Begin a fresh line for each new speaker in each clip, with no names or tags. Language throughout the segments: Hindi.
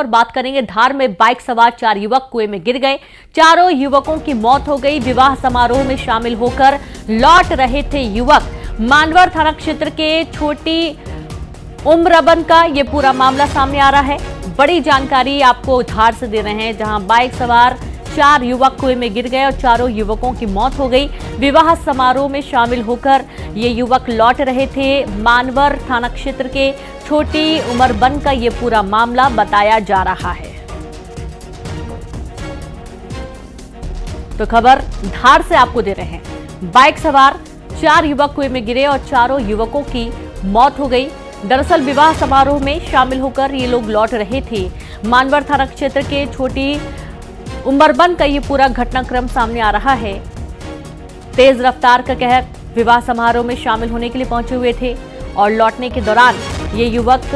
और बात करेंगे धार में बाइक सवार 4 युवक कुएं में गिर गए। चारों युवकों की मौत हो गई। विवाह समारोह में शामिल होकर लौट रहे थे युवक। मानवर थाना क्षेत्र के छोटी उम्रबन का ये पूरा मामला सामने आ रहा है। बड़ी जानकारी आपको धार से दे रहे हैं, जहां बाइक सवार 4 युवक कुएं में गिर गए और चारों युवकों की मौत हो गई। विवाह समारोह में शामिल होकर ये युवक लौट रहे थे। मानवर थाना क्षेत्र के छोटी उम्रबन का ये पूरा मामला बताया जा रहा है। तो खबर धार से आपको दे रहे हैं। बाइक सवार 4 युवक कुएं में गिरे और चारों युवकों की मौत हो गई। दरअसल विवाह समारोह में शामिल होकर ये लोग लौट रहे थे। मानवर थाना क्षेत्र के छोटी उम्रबन का ये पूरा घटनाक्रम सामने आ रहा है। तेज रफ्तार का कहर, विवाह समारोह में शामिल होने के लिए पहुंचे हुए थे और लौटने के दौरान ये युवक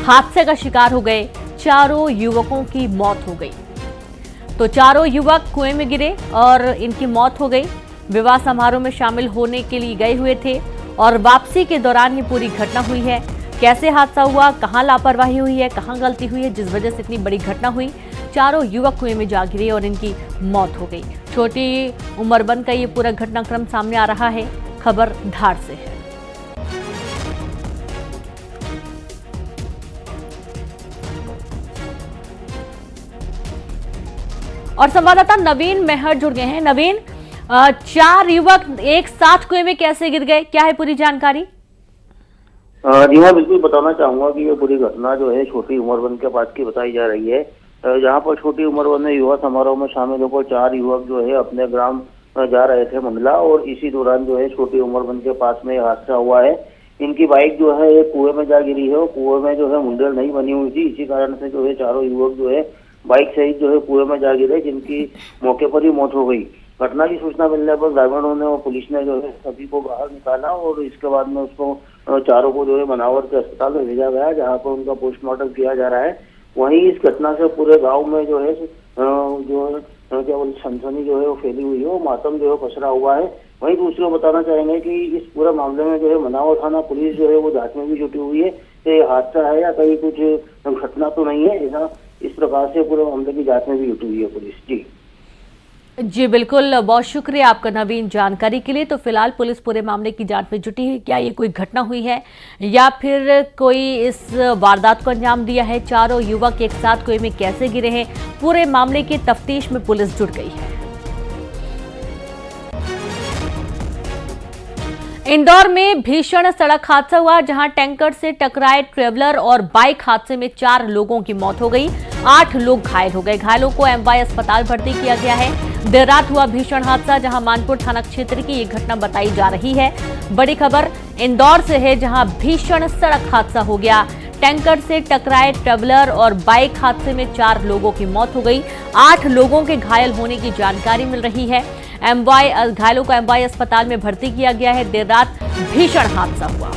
हादसे का शिकार हो गए। चारों युवकों की मौत हो गई। तो चारों युवक कुएं में गिरे और इनकी मौत हो गई। विवाह समारोह में शामिल होने के लिए गए हुए थे और वापसी के दौरान ये पूरी घटना हुई है। कैसे हादसा हुआ, कहां लापरवाही हुई है, कहां गलती हुई है, जिस वजह से इतनी बड़ी घटना हुई, चारों युवक कुएं में जा गिरे और इनकी मौत हो गई। छोटी उम्रबन का ये पूरा घटनाक्रम सामने आ रहा है। खबर धार से है। और संवाददाता नवीन मेहर जुड़ गए हैं। नवीन, 4 युवक एक साथ कुएं में कैसे गिर गए, क्या है पूरी जानकारी?
जी हाँ, बिल्कुल बताना चाहूंगा कि ये पूरी घटना जो है छोटी उम्रबन के पास की बताई जा रही है। जहाँ पर छोटी उम्रबन में विवाह समारोह में शामिल होकर 4 युवक जो है अपने ग्राम जा रहे थे मंडला, और इसी दौरान जो है छोटी उम्रबन के पास में हादसा हुआ है। इनकी बाइक जो है एक कुएं में जा गिरी है और कुएं में जो है मुंडल नहीं बनी हुई थी। इसी कारण से जो है चारों युवक जो है बाइक सहित जो है कुएं में जा गिरे, जिनकी मौके पर ही मौत हो गई। घटना की सूचना मिलने पर ग्रामीणों ने और पुलिस ने जो है सभी को बाहर निकाला और इसके बाद में उसको चारों को जो है मनावर के अस्पताल में भेजा गया, जहाँ पर उनका पोस्टमार्टम किया जा रहा है। वहीं इस घटना से पूरे गांव में जो है क्या बोलते सनसनी जो है वो फैली हुई है, वो मातम जो है पसरा हुआ है। वहीं दूसरे बताना चाहेंगे कि इस पूरे मामले में जो है मनावर थाना पुलिस जो है वो जांच में भी जुटी हुई है कि हादसा है या कहीं कुछ घटना तो नहीं है। ऐसा इस प्रकार से पूरे मामले की जांच में भी जुटी हुई है पुलिस।
जी बिल्कुल, बहुत शुक्रिया आपका नवीन जानकारी के लिए। तो फिलहाल पुलिस पूरे मामले की जांच में जुटी है। क्या ये कोई घटना हुई है या फिर कोई इस वारदात को अंजाम दिया है? चारों युवक एक साथ कुएं में कैसे गिरे हैं, पूरे मामले की तफ्तीश में पुलिस जुट गई है। इंदौर में भीषण सड़क हादसा हुआ, जहां टैंकर से टकराए ट्रेवलर और बाइक हादसे में 4 लोगों की मौत हो गई। 8 लोग घायल हो गए। घायलों को एमवाई अस्पताल भर्ती किया गया है। देर रात हुआ भीषण हादसा, जहां मानपुर थाना क्षेत्र की ये घटना बताई जा रही है। बड़ी खबर इंदौर से है, जहां भीषण सड़क हादसा हो गया। टैंकर से टकराए ट्रेवलर और बाइक हादसे में 4 लोगों की मौत हो गई। 8 लोगों के घायल होने की जानकारी मिल रही है। घायलों को एमवाई अस्पताल में भर्ती किया गया है। देर रात भीषण हादसा हुआ।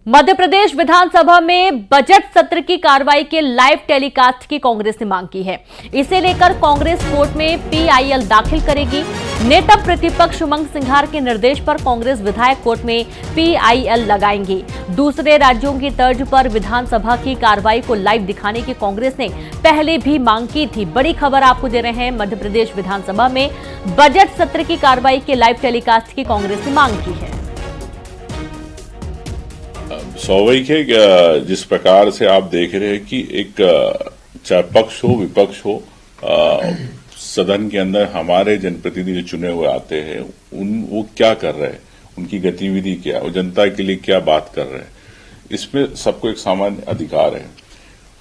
मध्य प्रदेश विधानसभा में बजट सत्र की कार्रवाई के लाइव टेलीकास्ट की कांग्रेस ने मांग की है। इसे लेकर कांग्रेस कोर्ट में पीआईएल दाखिल करेगी। नेता प्रतिपक्ष उमंग सिंघार के निर्देश पर कांग्रेस विधायक कोर्ट में पीआईएल लगाएंगे। दूसरे राज्यों की तर्ज पर विधानसभा की कार्रवाई को लाइव दिखाने की कांग्रेस ने पहले भी मांग की थी। बड़ी खबर आपको दे रहे हैं, मध्य प्रदेश विधानसभा में बजट सत्र की कार्रवाई के लाइव टेलीकास्ट की कांग्रेस ने मांग की है।
स्वाभाविक है कि जिस प्रकार से आप देख रहे हैं कि एक चाहे पक्ष हो विपक्ष हो, सदन के अंदर हमारे जनप्रतिनिधि जो चुने हुए आते हैं वो क्या कर रहे हैं, उनकी गतिविधि क्या है, वो जनता के लिए क्या बात कर रहे हैं, इसमें सबको एक सामान्य अधिकार है।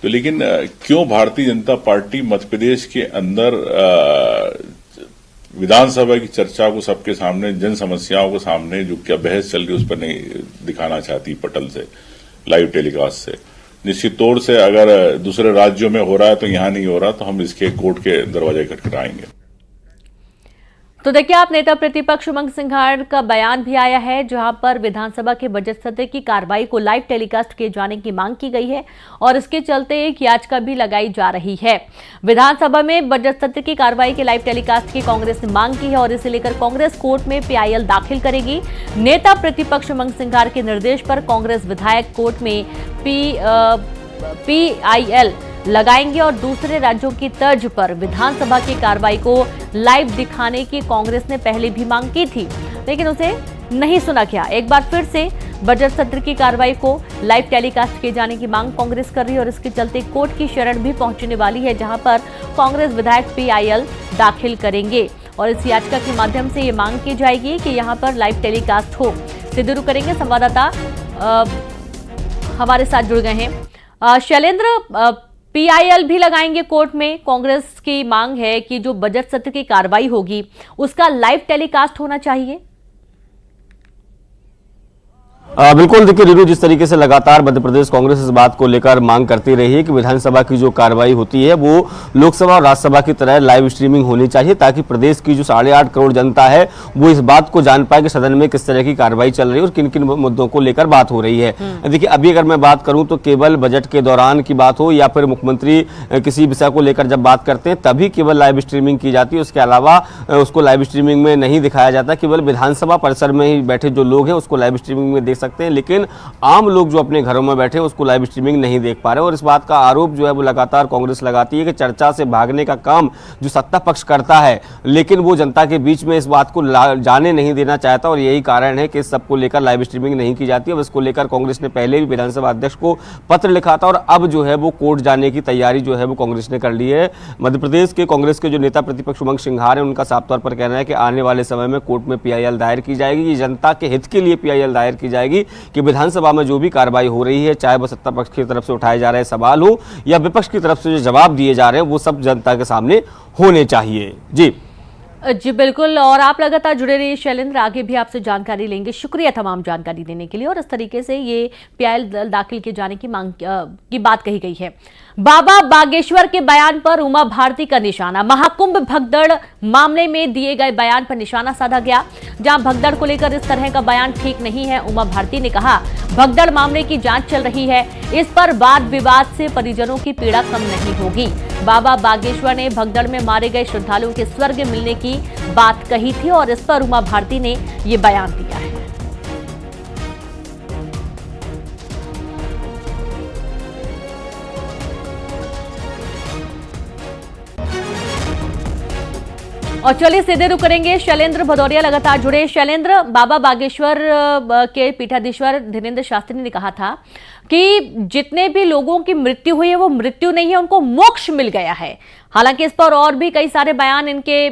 तो लेकिन क्यों भारतीय जनता पार्टी मध्य प्रदेश के अंदर विधानसभा की चर्चा को सबके सामने, जन समस्याओं के सामने जो क्या बहस चल रही है उस पर नहीं दिखाना चाहती पटल से, लाइव टेलीकास्ट से? निश्चित तौर से अगर दूसरे राज्यों में हो रहा है तो यहां नहीं हो रहा, तो हम इसके कोर्ट के दरवाजे खटखटाएंगे।
तो देखिए, आप नेता प्रतिपक्ष उमंग सिंघार का बयान भी आया है, जहां पर विधानसभा के बजट सत्र की कार्रवाई को लाइव टेलीकास्ट किए जाने की मांग की गई है और इसके चलते एक याचिका भी लगाई जा रही है। विधानसभा में बजट सत्र की कार्रवाई के लाइव टेलीकास्ट की कांग्रेस ने मांग की है और इसे लेकर कांग्रेस कोर्ट में पीआईएल दाखिल करेगी। नेता प्रतिपक्ष उमंग सिंघार के निर्देश पर कांग्रेस विधायक कोर्ट में पीआईएल लगाएंगे और दूसरे राज्यों की तर्ज पर विधानसभा की कार्रवाई को लाइव दिखाने की कांग्रेस ने पहले भी मांग की थी, लेकिन उसे नहीं सुना गया। एक बार फिर से बजट सत्र की कार्रवाई को लाइव टेलीकास्ट किए जाने की मांग कांग्रेस कर रही है और इसके चलते कोर्ट की शरण भी पहुंचने वाली है, जहां पर कांग्रेस विधायक पीआईएल दाखिल करेंगे और इस याचिका के माध्यम से ये मांग की जाएगी कि यहां पर लाइव टेलीकास्ट हो। सीधे करेंगे, संवाददाता हमारे साथ जुड़ गए हैं। शैलेंद्र, पीआईएल भी लगाएंगे कोर्ट में। कांग्रेस की मांग है कि जो बजट सत्र की कार्रवाई होगी उसका लाइव टेलीकास्ट होना चाहिए।
बिल्कुल, देखिए रीनू, जिस तरीके से लगातार मध्य प्रदेश कांग्रेस इस बात को लेकर मांग करती रही है कि विधानसभा की जो कार्रवाई होती है वो लोकसभा और राज्यसभा की तरह लाइव स्ट्रीमिंग होनी चाहिए, ताकि प्रदेश की जो 8.5 करोड़ जनता है वो इस बात को जान पाए कि सदन में किस तरह की कार्रवाई चल रही है और किन किन मुद्दों को लेकर बात हो रही है। देखिए, अभी अगर मैं बात करूं तो केवल बजट के दौरान की बात हो या फिर मुख्यमंत्री किसी विषय को लेकर जब बात करते हैं तभी केवल लाइव स्ट्रीमिंग की जाती है। उसके अलावा उसको लाइव स्ट्रीमिंग में नहीं दिखाया जाता। केवल विधानसभा परिसर में ही बैठे जो लोग हैं उसको लाइव स्ट्रीमिंग में देख सकते हैं, लेकिन आम लोग जो अपने घरों में बैठे उसको लाइव स्ट्रीमिंग नहीं देख पा रहे। और इस बात का आरोप जो है वो लगातार कांग्रेस लगाती है कि चर्चा से भागने का काम जो सत्ता पक्ष करता है, लेकिन वो जनता के बीच में इस बात को जाने नहीं देना चाहता और यही कारण है कि इस सबको लेकर लाइव स्ट्रीमिंग नहीं की जाती है। और इसको लेकर कांग्रेस ने पहले भी विधानसभा अध्यक्ष को पत्र लिखा था और अब जो है वो कोर्ट जाने की तैयारी जो है वो कांग्रेस ने कर ली है। मध्य प्रदेश के कांग्रेस के जो नेता प्रतिपक्ष उमंग सिंघार है, उनका साफ तौर पर कहना है कि आने वाले समय में कोर्ट में पीआईएल दायर की जाएगी। ये जनता के हित के लिए पीआईएल दायर की जाएगी कि विधानसभा में जो भी कार्रवाई हो रही है, चाहे वह सत्ता पक्ष की तरफ से उठाए जा रहे सवाल हो या विपक्ष की तरफ से जो जवाब दिए जा रहे हैं, वो सब जनता के सामने होने चाहिए। जी
बिल्कुल, और आप लगातार जुड़े रहिए शैलेंद्र, आगे भी आपसे जानकारी लेंगे। शुक्रिया तमाम जानकारी देने के लिए। और इस तरीके से ये पीआईएल दाखिल किए जाने की मांग की बात कही गई है। बाबा बागेश्वर के बयान पर उमा भारती का निशाना। महाकुंभ भगदड़ मामले में दिए गए बयान पर निशाना साधा गया, जहां भगदड़ को लेकर इस तरह का बयान ठीक नहीं है। उमा भारती ने कहा, भगदड़ मामले की जांच चल रही है, इस पर वाद विवाद से परिजनों की पीड़ा कम नहीं होगी। बाबा बागेश्वर ने भगदड़ में मारे गए श्रद्धालुओं के स्वर्ग मिलने की बात कही थी और इस पर उमा भारती ने ये बयान दिया है। और चलिए सीधे रुक करेंगे, शैलेंद्र भदौरिया लगातार जुड़े। शैलेंद्र, बाबा बागेश्वर के पीठाधीश्वर धीरेन्द्र शास्त्री ने कहा था कि जितने भी लोगों की मृत्यु हुई है वो मृत्यु नहीं है, उनको मोक्ष मिल गया है। हालांकि इस पर और भी कई सारे बयान इनके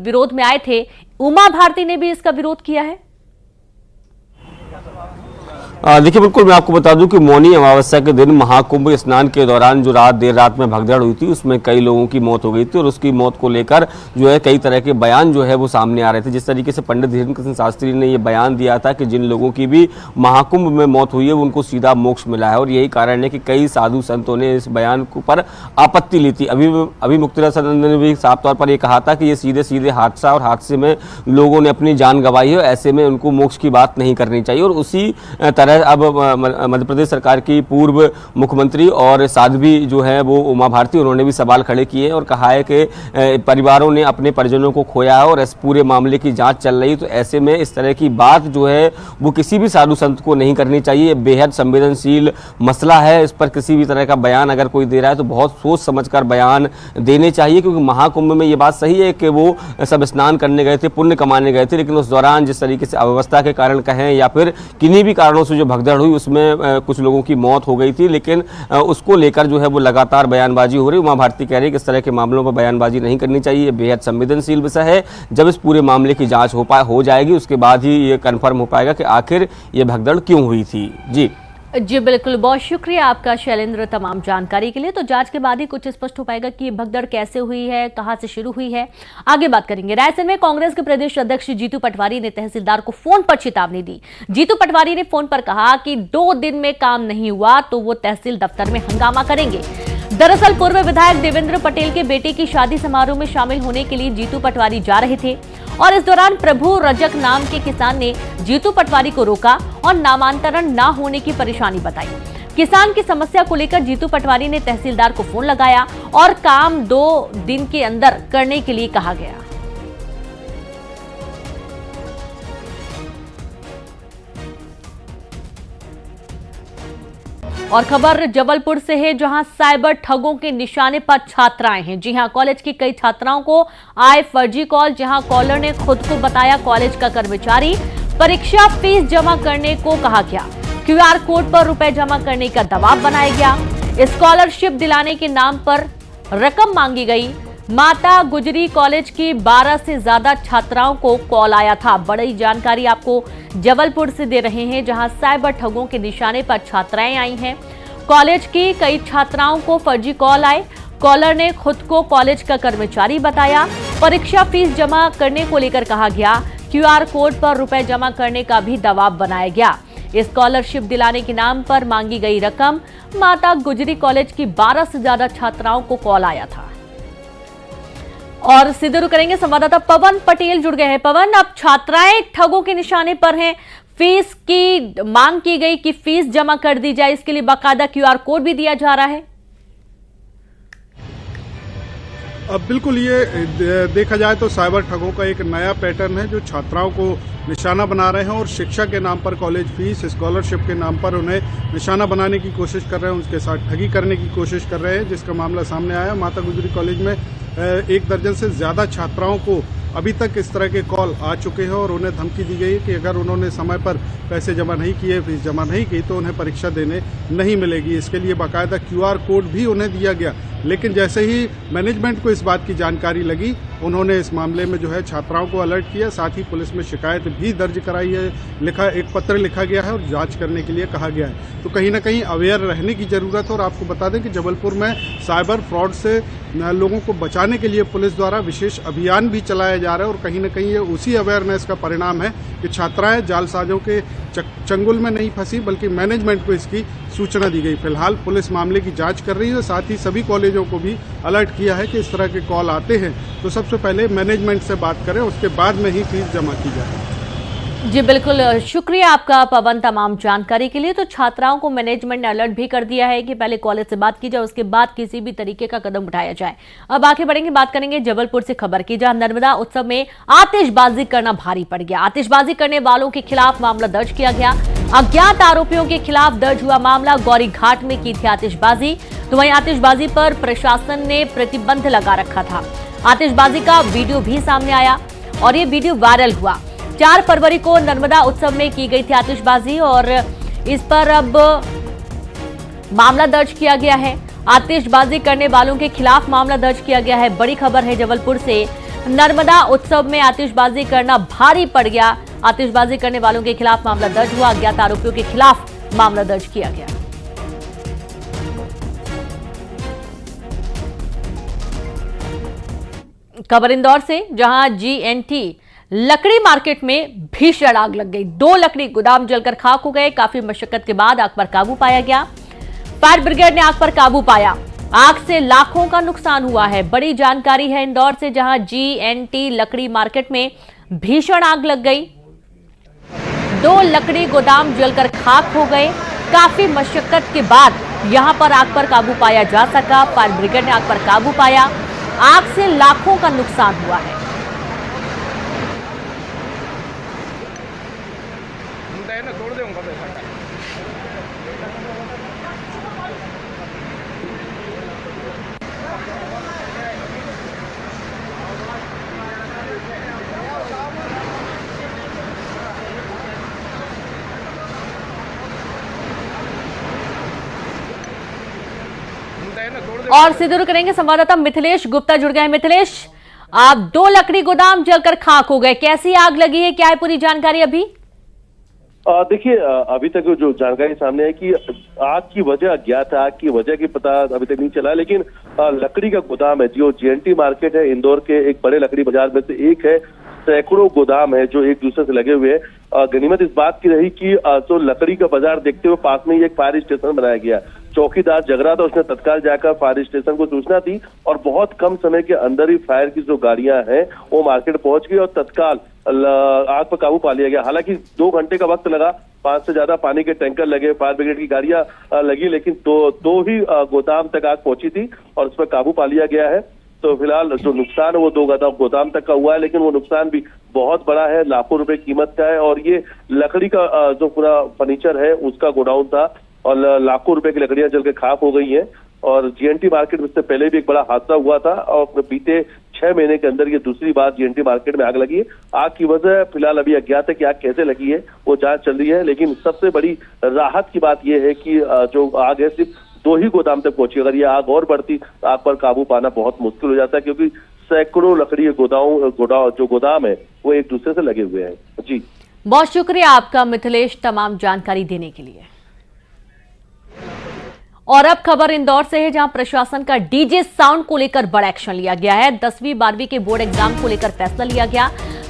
विरोध में आए थे। उमा भारती ने भी इसका विरोध किया है।
देखिए, बिल्कुल मैं आपको बता दूं कि मौनी अमावस्या के दिन महाकुंभ स्नान के दौरान जो देर रात में भगदड़ हुई थी उसमें कई लोगों की मौत हो गई थी और उसकी मौत को लेकर जो है कई तरह के बयान जो है वो सामने आ रहे थे। जिस तरीके से पंडित धीरेन्द्र कृष्ण शास्त्री ने ये बयान दिया था कि जिन लोगों की भी महाकुंभ में मौत हुई है उनको सीधा मोक्ष मिला है, और यही कारण है कि कई साधु संतों ने इस बयान पर आपत्ति ली थी। अभी मुक्तिदासानंद ने भी साफ तौर पर यह कहा था कि ये सीधे सीधे हादसा और हादसे में लोगों ने अपनी जान गंवाई है, ऐसे में उनको मोक्ष की बात नहीं करनी चाहिए। और उसी तरह अब मध्य प्रदेश सरकार की पूर्व मुख्यमंत्री और साध्वी जो है वो उमा भारती, उन्होंने भी सवाल खड़े किए और कहा है कि परिवारों ने अपने परिजनों को खोया है और इस पूरे मामले की जांच चल रही, तो ऐसे में इस तरह की बात जो है वो किसी भी साधु संत को नहीं करनी चाहिए। बेहद संवेदनशील मसला है, इस पर किसी भी तरह का बयान अगर कोई दे रहा है तो बहुत सोच समझकर बयान देने चाहिए, क्योंकि महाकुंभ में ये बात सही है कि वो सब स्नान करने गए थे, पुण्य कमाने गए थे, लेकिन उस दौरान जिस तरीके से अव्यवस्था के कारण कहें या फिर किन्हीं भी कारणों से जो भगदड़ हुई उसमें कुछ लोगों की मौत हो गई थी, लेकिन उसको लेकर जो है वो लगातार बयानबाजी हो रही। उमा भारती कह रही है कि इस तरह के मामलों पर बयानबाजी नहीं करनी चाहिए, बेहद संवेदनशील विषय है। जब इस पूरे मामले की जांच हो जाएगी उसके बाद ही ये कन्फर्म हो पाएगा कि आखिर ये भगदड़ क्यों हुई थी।
जी बिल्कुल, बहुत शुक्रिया आपका शैलेंद्र तमाम जानकारी के लिए। तो जांच के बाद ही कुछ स्पष्ट हो पाएगा कि ये भगदड़ कैसे हुई है, कहां से शुरू हुई है, आगे बात करेंगे। रायसेन में कांग्रेस के प्रदेश अध्यक्ष जीतू पटवारी ने तहसीलदार को फोन पर चेतावनी दी। जीतू पटवारी ने फोन पर कहा कि 2 दिन में काम नहीं हुआ तो वो तहसील दफ्तर में हंगामा करेंगे। दरअसल पूर्व विधायक देवेंद्र पटेल के बेटे की शादी समारोह में शामिल होने के लिए जीतू पटवारी जा रहे थे और इस दौरान प्रभु रजक नाम के किसान ने जीतू पटवारी को रोका और नामांतरण न होने की परेशानी बताई। किसान की समस्या को लेकर जीतू पटवारी ने तहसीलदार को फोन लगाया और काम 2 दिन के अंदर करने के लिए कहा गया। और खबर जबलपुर से है, जहां साइबर ठगों के निशाने पर छात्राएं हैं। जी हां, कॉलेज की कई छात्राओं को आए फर्जी कॉल, जहां कॉलर ने खुद को बताया कॉलेज का कर्मचारी। परीक्षा फीस जमा करने को कहा गया। क्यूआर कोड पर रुपए जमा करने का दबाव बनाया गया। स्कॉलरशिप दिलाने के नाम पर रकम मांगी गई। माता गुजरी कॉलेज की 12 से ज्यादा छात्राओं को कॉल आया था। बड़ी जानकारी आपको जबलपुर से दे रहे हैं, जहां साइबर ठगों के निशाने पर छात्राएं आई हैं। कॉलेज की कई छात्राओं को फर्जी कॉल आए। कॉलर ने खुद को कॉलेज का कर्मचारी बताया। परीक्षा फीस जमा करने को लेकर कहा गया। क्यूआर कोड पर रुपए जमा करने का भी दबाव बनाया गया। स्कॉलरशिप दिलाने के नाम पर मांगी गई रकम। माता गुजरी कॉलेज की 12 से ज्यादा छात्राओं को कॉल आया था। और सीधे रुक करेंगे, संवाददाता पवन पटेल जुड़ गए हैं। पवन, अब छात्राएं ठगों के निशाने पर हैं। फीस की मांग की गई कि फीस जमा कर दी जाए, इसके लिए बाकायदा क्यूआर कोड भी दिया जा रहा है।
अब बिल्कुल ये देखा जाए तो साइबर ठगों का एक नया पैटर्न है जो छात्राओं को निशाना बना रहे हैं और शिक्षा के नाम पर, कॉलेज फीस, स्कॉलरशिप के नाम पर उन्हें निशाना बनाने की कोशिश कर रहे हैं, उसके साथ ठगी करने की कोशिश कर रहे हैं, जिसका मामला सामने आया। माता गुजरी कॉलेज में 1 दर्जन से ज़्यादा छात्राओं को अभी तक इस तरह के कॉल आ चुके हैं और उन्हें धमकी दी गई है कि अगर उन्होंने समय पर पैसे जमा नहीं किए, फीस जमा नहीं की, तो उन्हें परीक्षा देने नहीं मिलेगी। इसके लिए बाकायदा क्यूआर कोड भी उन्हें दिया गया। लेकिन जैसे ही मैनेजमेंट को इस बात की जानकारी लगी, उन्होंने इस मामले में जो है छात्राओं को अलर्ट किया, साथ ही पुलिस में शिकायत भी दर्ज कराई है। एक पत्र लिखा गया है और जांच करने के लिए कहा गया है। तो कहीं ना कहीं अवेयर रहने की जरूरत है। और आपको बता दें कि जबलपुर में साइबर फ्रॉड से लोगों को बचाने के लिए पुलिस द्वारा विशेष अभियान भी चलाया जा रहा है। और कहीं ना कहीं ये उसी अवेयरनेस का परिणाम है कि छात्राएं जालसाजों के चंगुल में नहीं फंसी, बल्कि मैनेजमेंट को इसकी सूचना दी गई। फिलहाल पुलिस मामले की जांच कर रही है। साथ ही सभी कॉलेजों को भी अलर्ट किया है कि इस तरह के कॉल आते हैं तो सबसे पहले मैनेजमेंट से बात करें, उसके बाद में ही फीस जमा की जाए।
जी बिल्कुल, शुक्रिया आपका पवन तमाम जानकारी के लिए। तो छात्राओं को मैनेजमेंट ने अलर्ट भी कर दिया है कि पहले कॉलेज से बात की जाए, उसके बाद किसी भी तरीके का कदम उठाया जाए। अब आगे बढ़ेंगे, बात करेंगे जबलपुर से खबर की, जहां नर्मदा उत्सव में आतिशबाजी करना भारी पड़ गया। आतिशबाजी करने वालों के खिलाफ मामला दर्ज किया गया। अज्ञात आरोपियों के खिलाफ दर्ज हुआ मामला। गौरी घाट में की थी आतिशबाजी, तो वहीं आतिशबाजी पर प्रशासन ने प्रतिबंध लगा रखा था। आतिशबाजी का वीडियो भी सामने आया और ये वीडियो वायरल हुआ। 4 फरवरी को नर्मदा उत्सव में की गई थी आतिशबाजी और इस पर अब मामला दर्ज किया गया है। आतिशबाजी करने वालों के खिलाफ मामला दर्ज किया गया है। बड़ी खबर है जबलपुर से, नर्मदा उत्सव में आतिशबाजी करना भारी पड़ गया। आतिशबाजी करने वालों के खिलाफ मामला दर्ज हुआ। अज्ञात आरोपियों के खिलाफ मामला दर्ज किया गया। खबर इंदौर से, जहां जीएनटी लकड़ी मार्केट में भीषण आग लग गई। 2 लकड़ी गोदाम जलकर खाक हो गए। काफी मशक्कत के बाद आग पर काबू पाया गया। फायर ब्रिगेड ने आग पर काबू पाया। आग से लाखों का नुकसान हुआ है। बड़ी जानकारी है इंदौर से, जहां जीएनटी लकड़ी मार्केट में भीषण आग लग गई। 2 लकड़ी गोदाम जलकर खाक हो गए। काफी मशक्कत के बाद यहां पर आग पर काबू पाया जा सका। फायर ब्रिगेड ने आग पर काबू पाया। आग से लाखों का नुकसान हुआ है। और सीधे रुक करेंगे, संवाददाता मिथिलेश गुप्ता जुड़ गए हैं। मिथिलेश, आप 2 लकड़ी गोदाम जलकर खाक हो गए, कैसी आग लगी है, क्या है पूरी जानकारी अभी?
देखिए, अभी तक जो जानकारी सामने है कि आग की वजह अज्ञात है। आग की वजह की पता अभी तक नहीं चला, लेकिन लकड़ी का गोदाम है जो जीएनटी मार्केट है, इंदौर के एक बड़े लकड़ी बाजार में से एक है। सैकड़ों गोदाम है जो एक दूसरे से लगे हुए हैं। गनीमत इस बात की रही कि तो लकड़ी का बाजार देखते हुए पास में ही एक फायर स्टेशन बनाया गया, चौकीदार जग रहा था, उसने तत्काल जाकर फायर स्टेशन को सूचना दी और बहुत कम समय के अंदर ही फायर की जो गाड़ियां हैं वो मार्केट पहुंच गई और तत्काल आग पर काबू पा लिया गया। हालांकि 2 घंटे का वक्त लगा, 5 से ज्यादा पानी के टैंकर लगे, फायर ब्रिगेड की गाड़ियां लगी, लेकिन दो ही गोदाम तक आग पहुंची थी और उस पर काबू पा लिया गया है। तो फिलहाल जो नुकसान है वो 2 गोदाम तक का हुआ है, लेकिन वो नुकसान भी बहुत बड़ा है, लाखों रुपए कीमत का है और ये लकड़ी का जो पूरा फर्नीचर है उसका गोडाउन था और लाखों रुपए की लकड़ियां जल के खाक हो गई हैं। और जीएनटी मार्केट में इससे पहले भी एक बड़ा हादसा हुआ था और बीते 6 महीने के अंदर ये दूसरी बार जीएनटी मार्केट में आग लगी है। आग की वजह फिलहाल अभी अज्ञात है कि आग कैसे लगी है, वो जांच चल रही है, लेकिन सबसे बड़ी राहत की बात यह है कि जो आग है सिर्फ 2 ही गोदाम तक पहुंची। अगर ये आग और बढ़ती आग पर काबू पाना बहुत मुश्किल हो जाता है, क्योंकि सैकड़ों लकड़ी जो गोदाम है वो एक दूसरे से लगे हुए हैं। जी
बहुत शुक्रिया आपका मिथिलेश, तमाम जानकारी देने के लिए। और अब खबर इंदौर से है, जहां प्रशासन का डीजे साउंड को लेकर बड़ा एक्शन लिया गया है। 10वीं 12वीं के बोर्ड एग्जाम को लेकर फैसला लिया गया।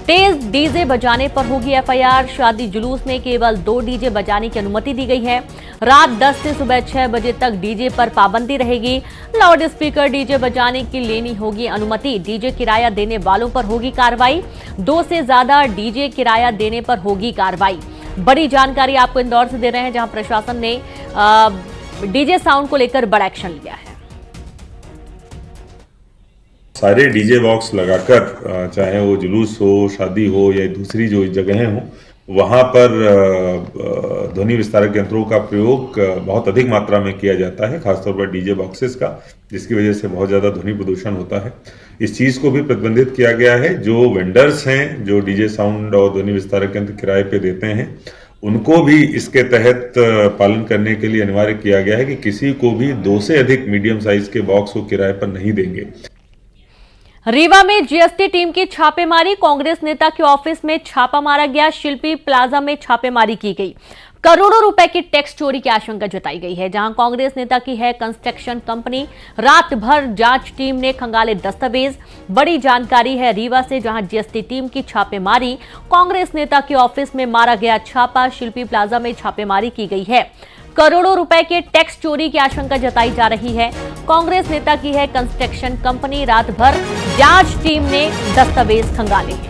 तेज डीजे बजाने पर होगी एफआईआर। शादी जुलूस में केवल 2 डीजे बजाने की अनुमति दी गई है। रात 10 से सुबह 6 बजे तक डीजे पर पाबंदी रहेगी। लाउड स्पीकर डीजे बजाने की लेनी होगी अनुमति। डीजे किराया देने वालों पर होगी कार्रवाई। 2 से ज्यादा डीजे किराया देने पर होगी कार्रवाई। बड़ी जानकारी आपको इंदौर से दे रहे हैं, जहां प्रशासन ने डीजे साउंड को लेकर बड़ा एक्शन लिया है।
सारे डीजे बॉक्स लगाकर, चाहे वो जुलूस हो, शादी हो या दूसरी जो जगहें हो, वहां पर ध्वनि विस्तारक यंत्रों का प्रयोग बहुत अधिक मात्रा में किया जाता है, खासतौर पर डीजे बॉक्सेस का, जिसकी वजह से बहुत ज्यादा ध्वनि प्रदूषण होता है। इस चीज को भी प्रतिबंधित किया गया है। जो वेंडर्स हैं जो डीजे साउंड और ध्वनि विस्तारक यंत्र किराए पे देते हैं, उनको भी इसके तहत पालन करने के लिए अनिवार्य किया गया है कि किसी को भी 2 से अधिक मीडियम साइज के बॉक्स को किराए पर नहीं देंगे।
रीवा में जीएसटी टीम की छापेमारी। कांग्रेस नेता के ऑफिस में छापा मारा गया। शिल्पी प्लाजा में छापेमारी की गई। करोड़ों रुपए की टैक्स चोरी की आशंका जताई गई है। जहां कांग्रेस नेता की है कंस्ट्रक्शन कंपनी। रात भर जांच टीम ने खंगाले दस्तावेज। बड़ी जानकारी है रीवा से, जहां जीएसटी टीम की छापेमारी। कांग्रेस नेता के ऑफिस में मारा गया छापा। शिल्पी प्लाजा में छापेमारी की गई है। करोड़ों रुपए के टैक्स चोरी की आशंका जताई जा रही है। कांग्रेस नेता की है कंस्ट्रक्शन कंपनी। रात भर जांच टीम ने दस्तावेज खंगाले हैं।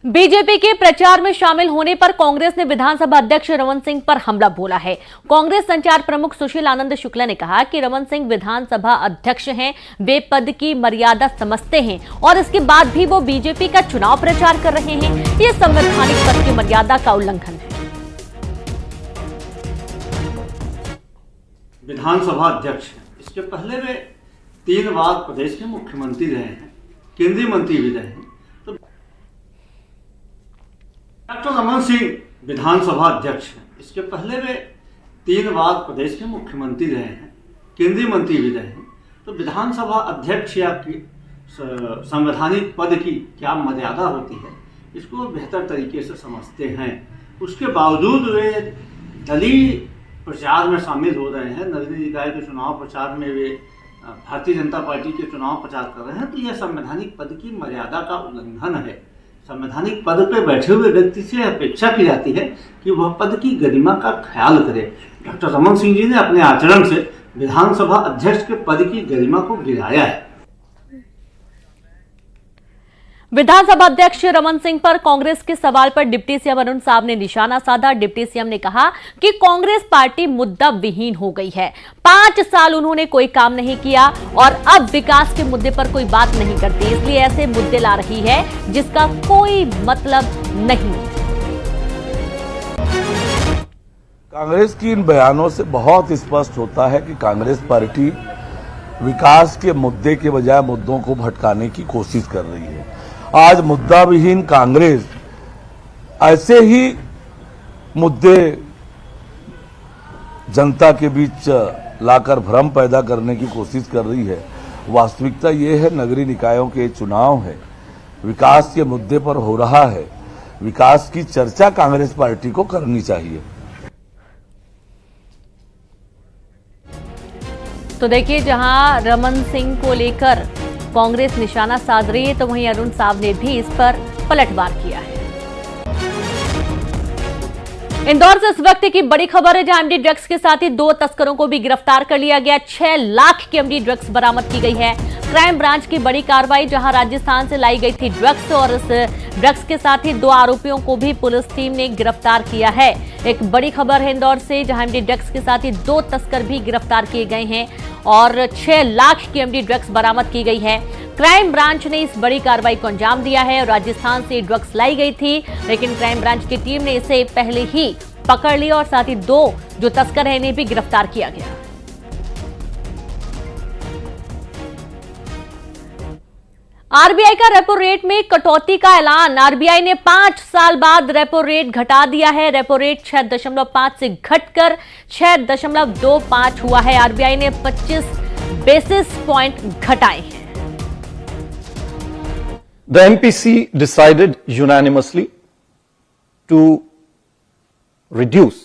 बीजेपी के प्रचार में शामिल होने पर कांग्रेस ने विधानसभा अध्यक्ष रमन सिंह पर हमला बोला है। कांग्रेस संचार प्रमुख सुशील आनंद शुक्ला ने कहा कि रमन सिंह विधानसभा अध्यक्ष हैं, वे पद की मर्यादा समझते हैं और इसके बाद भी वो बीजेपी का चुनाव प्रचार कर रहे हैं। ये संवैधानिक पद की मर्यादा का उल्लंघन है।
विधानसभा अध्यक्ष हैं, इसके पहले वे 3 बार प्रदेश के मुख्यमंत्री रहे हैं, केंद्रीय मंत्री भी रहे हैं। डॉक्टर रमन सिंह विधानसभा अध्यक्ष हैं, इसके पहले वे 3 बार प्रदेश के मुख्यमंत्री रहे हैं, केंद्रीय मंत्री भी रहे हैं। तो विधानसभा अध्यक्ष या संवैधानिक पद की क्या मर्यादा होती है, इसको बेहतर तरीके से समझते हैं। उसके बावजूद वे दलीय प्रचार में शामिल हो रहे हैं। नगरीय निकाय के चुनाव प्रचार में वे भारतीय जनता पार्टी के चुनाव प्रचार कर रहे हैं। तो यह संवैधानिक पद की मर्यादा का उल्लंघन है। संवैधानिक पद पर बैठे हुए व्यक्ति से अपेक्षा की जाती है कि वह पद की गरिमा का ख्याल करे। डॉक्टर रमन सिंह जी ने अपने आचरण से विधानसभा अध्यक्ष के पद की गरिमा को गिराया है।
विधानसभा अध्यक्ष रमन सिंह पर कांग्रेस के सवाल पर डिप्टी सीएम अरुण साहब ने निशाना साधा। डिप्टी सीएम ने कहा कि कांग्रेस पार्टी मुद्दा विहीन हो गई है। 5 साल उन्होंने कोई काम नहीं किया और अब विकास के मुद्दे पर कोई बात नहीं करती, इसलिए ऐसे मुद्दे ला रही है जिसका कोई मतलब नहीं।
कांग्रेस की इन बयानों से बहुत स्पष्ट होता है कि कांग्रेस पार्टी विकास के मुद्दे के बजाय मुद्दों को भटकाने की कोशिश कर रही है। आज मुद्दा विहीन कांग्रेस ऐसे ही मुद्दे जनता के बीच लाकर भ्रम पैदा करने की कोशिश कर रही है। वास्तविकता ये है, नगरीय निकायों के चुनाव है, विकास के मुद्दे पर हो रहा है। विकास की चर्चा कांग्रेस पार्टी को करनी चाहिए।
तो देखिए, जहां रमन सिंह को लेकर कांग्रेस निशाना साध रही है, तो वहीं अरुण साव ने भी इस पर पलटवार किया है। इंदौर से इस वक्त की बड़ी खबर है, जहां एमडी ड्रग्स के साथ ही 2 तस्करों को भी गिरफ्तार कर लिया गया। 6 लाख की एमडी ड्रग्स बरामद की गई है। क्राइम ब्रांच की बड़ी कार्रवाई, जहां राजस्थान से लाई गई थी ड्रग्स, और इस ड्रग्स के साथ ही 2 आरोपियों को भी पुलिस टीम ने गिरफ्तार किया है। एक बड़ी खबर है इंदौर से, जहां एमडी ड्रग्स के साथ ही 2 तस्कर भी गिरफ्तार किए गए हैं और 6 लाख की एमडी ड्रग्स बरामद की गई है। क्राइम ब्रांच ने इस बड़ी कार्रवाई को अंजाम दिया है और राजस्थान से ड्रग्स लाई गई थी, लेकिन क्राइम ब्रांच की टीम ने इसे पहले ही पकड़ लिया और साथ ही 2 जो तस्कर हैं इन्हें भी गिरफ्तार किया गया। आरबीआई का रेपो रेट में कटौती का ऐलान। आरबीआई ने 5 साल बाद रेपो रेट घटा दिया है। रेपो रेट 6.5 से घटकर 6.25 हुआ है। आरबीआई ने 25 बेसिस पॉइंट घटाए हैं।
The MPC decided unanimously to reduce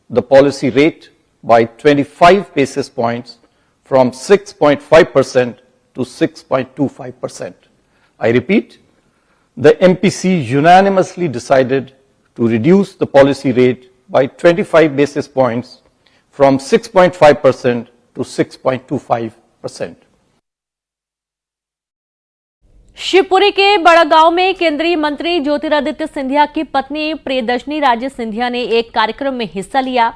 the policy rate by 25 basis points from 6.5% to 6.25%. I repeat, the MPC unanimously decided to reduce the policy rate by 25 basis points from 6.5% to 6.25%.
Shivpuri के बड़गांव में केंद्रीय मंत्री ज्योतिरादित्य सिंधिया की पत्नी प्रियदर्शनी राजे सिंधिया ने एक कार्यक्रम में हिस्सा लिया।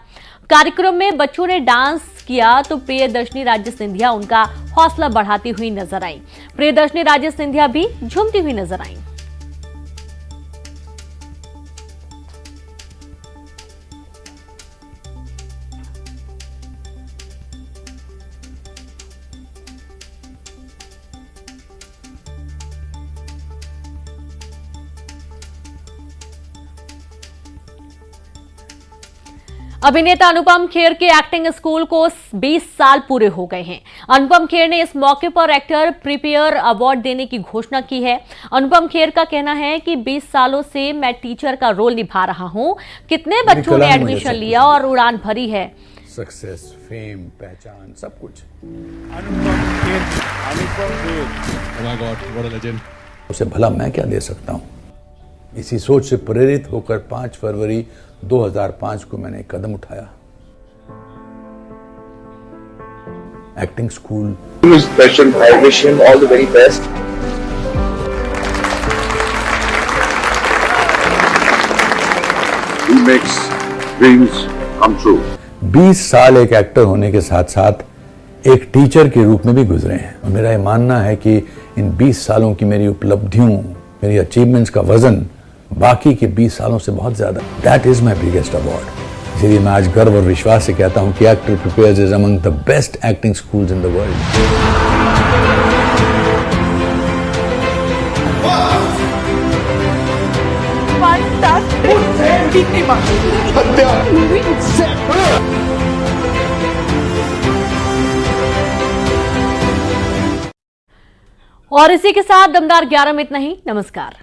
कार्यक्रम में बच्चों ने डांस किया तो प्रियदर्शनी राजे सिंधिया उनका हौसला बढ़ाती हुई नजर आई। प्रियदर्शनी राजे सिंधिया भी झूमती हुई नजर आई। अभिनेता अनुपम खेर के एक्टिंग स्कूल को 20 साल पूरे हो गए हैं। अनुपम खेर ने इस मौके पर एक्टर प्रिपेयर अवार्ड देने की घोषणा की है। अनुपम खेर का कहना है कि 20 सालों से मैं टीचर का रोल निभा रहा हूं। कितने बच्चों ने एडमिशन लिया और उड़ान भरी है।
सक्सेस, फेम, पहचान, सब कुछ। उसे भला मैं क्या दे सकता हूं? इसी सोच से प्रेरित होकर 5 फरवरी 2005 को मैंने एक कदम उठाया। Acting school.
I wish him all the very best. He makes dreams come true.
20 साल एक एक्टर होने के साथ साथ एक टीचर के रूप में भी गुजरे हैं और मेरा ये मानना है कि इन 20 सालों की मेरी उपलब्धियों, मेरी अचीवमेंट्स का वजन बाकी के 20 सालों से बहुत ज्यादा। That is my biggest award. इसलिए मैं आज गर्व और विश्वास से कहता हूं कि actor prepares is among the best acting schools in the world.
और इसी के साथ दमदार 11 में इतना ही। नमस्कार।